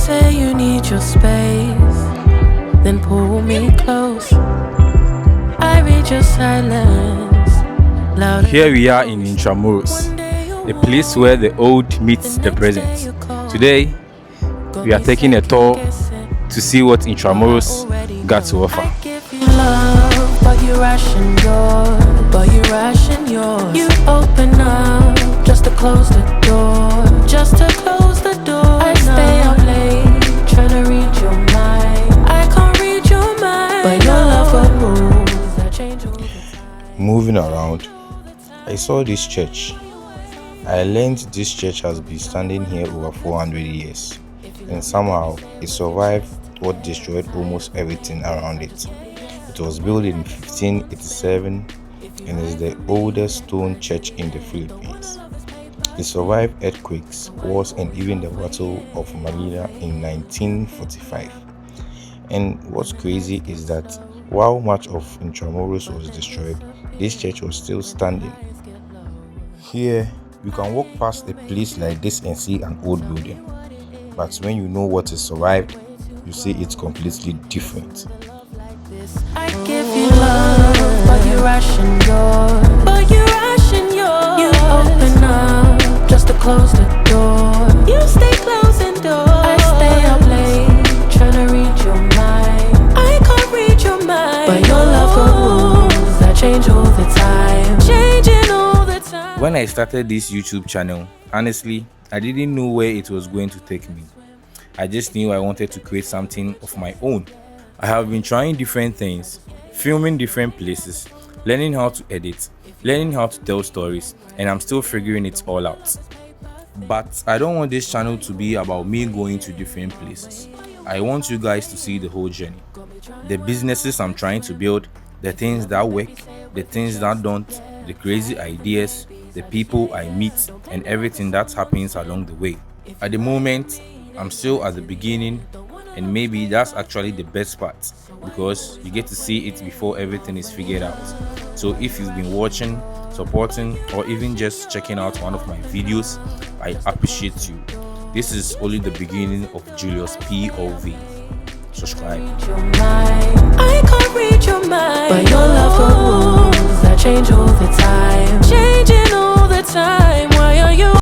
say you need your space, then pull me close. I read your silence louder. Here we are in Intramuros, a place where the old meets the present. Today, we are taking a tour to see what Intramuros got to offer. I give you love, but you ration yours. You open up just to close the door. I stay up late trying to read your mind. I can't read your mind, but your love for moves that change over time. Moving around, I saw this church. I learned this church has been standing here over 400 years, and somehow it survived what destroyed almost everything around it. It was built in 1587 and is the oldest stone church in the Philippines. It survived earthquakes, wars, and even the Battle of Manila in 1945. And what's crazy is that while much of Intramuros was destroyed, this church was still standing. Here, you can walk past a place like this and see an old building, but when you know what is survived, you see it's completely different. I give you love, but you ration yours. You open up just to close the door. You stay closing doors. I stay up late trying to read your mind. I can't read your mind, but your love for moves that change all the time. Changing all the time. When I started this YouTube channel, honestly, I didn't know where it was going to take me. I just knew I wanted to create something of my own. I have been trying different things, filming different places, learning how to edit, learning how to tell stories, and I'm still figuring it all out. But I don't want this channel to be about me going to different places. I want you guys to see the whole journey. The businesses I'm trying to build, the things that work, the things that don't, the crazy ideas, the people I meet, and everything that happens along the way. At the moment, I'm still at the beginning, and maybe that's actually the best part because you get to see it before everything is figured out. So if you've been watching, supporting, or even just checking out one of my videos, I appreciate you. This is only the beginning of Julius POV. Subscribe. I can't read your mind, but your love for moves that change all the time. Changing all the time. Why are you